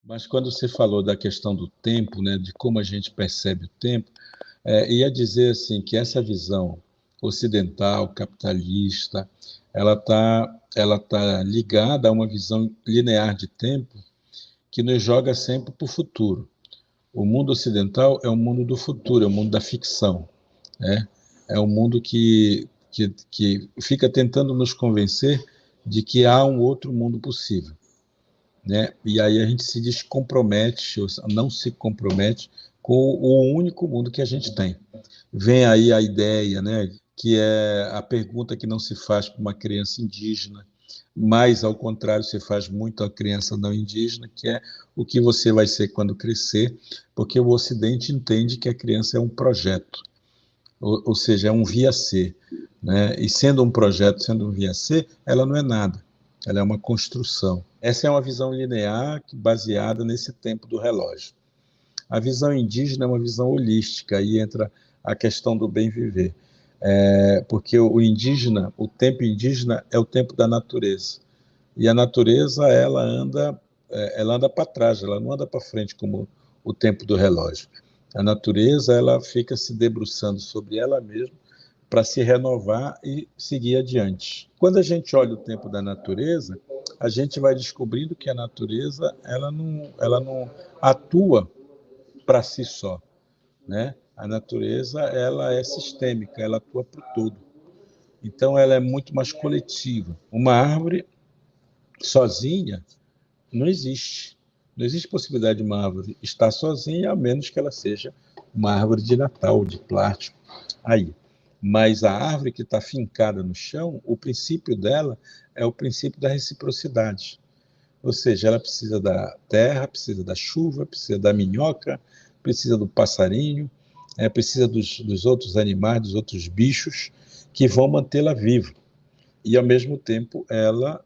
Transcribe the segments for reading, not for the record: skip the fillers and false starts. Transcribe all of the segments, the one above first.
Mas quando você falou da questão do tempo, né, de como a gente percebe o tempo, ia dizer assim que essa visão ocidental, capitalista, ela tá ligada a uma visão linear de tempo que nos joga sempre para o futuro. O mundo ocidental é o mundo do futuro, é o mundo da ficção, né? É um mundo que fica tentando nos convencer de que há um outro mundo possível, né? E aí a gente se descompromete, ou não se compromete com o único mundo que a gente tem. Vem aí a ideia, né, que é a pergunta que não se faz para uma criança indígena, mas, ao contrário, se faz muito à criança não indígena, que é o que você vai ser quando crescer, porque o Ocidente entende que a criança é um projeto, ou seja, é um via-ser, né? E sendo um projeto, sendo um via-ser, ela não é nada, ela é uma construção. Essa é uma visão linear baseada nesse tempo do relógio. A visão indígena é uma visão holística, aí entra a questão do bem viver. Porque o indígena, o tempo indígena é o tempo da natureza. E a natureza, ela anda para trás, ela não anda para frente como o tempo do relógio. A natureza, ela fica se debruçando sobre ela mesma para se renovar e seguir adiante. Quando a gente olha o tempo da natureza, a gente vai descobrindo que a natureza, ela não atua para si só, né? A natureza, ela é sistêmica, ela atua para o todo. Então ela é muito mais coletiva. Uma árvore sozinha não existe. Não existe possibilidade de uma árvore estar sozinha, a menos que ela seja uma árvore de Natal, de plástico. Aí. Mas a árvore que está fincada no chão, o princípio dela é o princípio da reciprocidade. Ou seja, ela precisa da terra, precisa da chuva, precisa da minhoca, precisa do passarinho, precisa dos outros animais, dos outros bichos que vão mantê-la viva. E, ao mesmo tempo, ela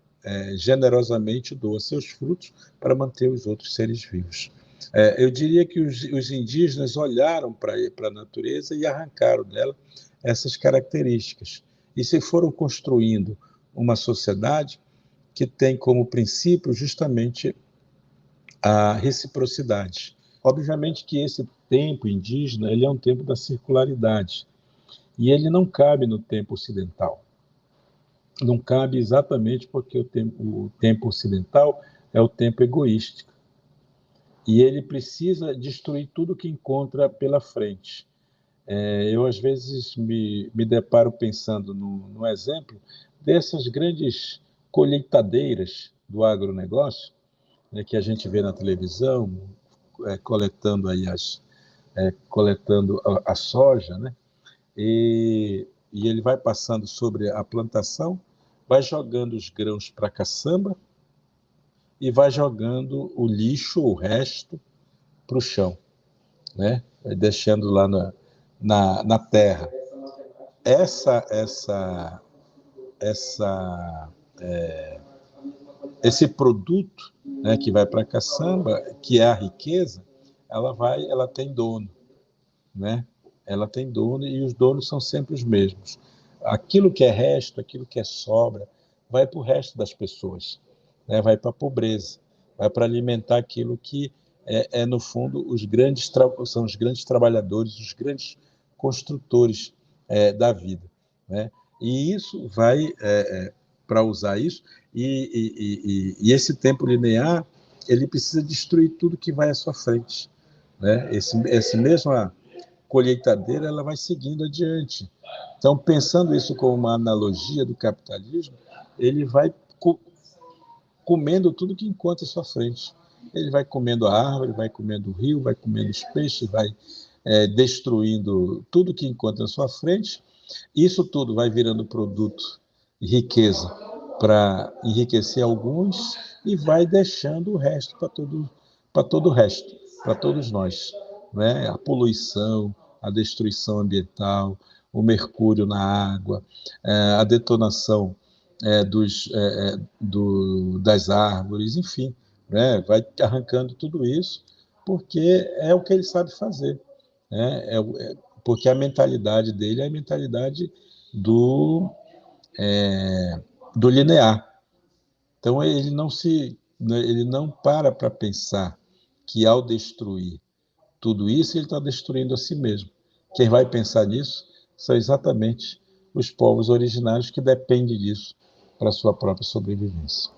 generosamente doa seus frutos para manter os outros seres vivos. Eu diria que os indígenas olharam para a natureza e arrancaram dela essas características. E se foram construindo uma sociedade que tem como princípio justamente a reciprocidade. Obviamente que esse tempo indígena ele é um tempo da circularidade e ele não cabe no tempo ocidental. Não cabe exatamente porque o tempo ocidental é o tempo egoísta e ele precisa destruir tudo que encontra pela frente. Eu, às vezes, me deparo pensando no exemplo dessas grandes colheitadeiras do agronegócio, né, que a gente vê na televisão, coletando aí coletando a soja, né? E ele vai passando sobre a plantação, vai jogando os grãos para a caçamba e vai jogando o lixo, o resto, para o chão, né? Vai deixando lá na terra. Essa, essa, essa, esse produto, né, que vai para a caçamba, que é a riqueza, ela tem dono, né? Ela tem dono e os donos são sempre os mesmos. Aquilo que é resto, aquilo que é sobra, vai para o resto das pessoas, né? Vai para a pobreza, vai para alimentar aquilo que no fundo, são os grandes trabalhadores, os grandes construtores da vida, né? E isso vai, para usar isso, e esse tempo linear, ele precisa destruir tudo que vai à sua frente, né? Esse mesmo colheitadeira, ela vai seguindo adiante. Então, pensando isso como uma analogia do capitalismo, ele vai comendo tudo que encontra à sua frente. Ele vai comendo a árvore, vai comendo o rio, vai comendo os peixes, vai destruindo tudo que encontra à sua frente. Isso tudo vai virando produto e riqueza para enriquecer alguns e vai deixando o resto para todo o resto, para todos nós, né? A poluição, a destruição ambiental, o mercúrio na água, a detonação das árvores, enfim, né? Vai arrancando tudo isso porque é o que ele sabe fazer, né? Porque a mentalidade dele é a mentalidade do, do linear. Então ele não para pensar que ao destruir tudo isso, ele está destruindo a si mesmo. Quem vai pensar nisso são exatamente os povos originários que dependem disso para a sua própria sobrevivência.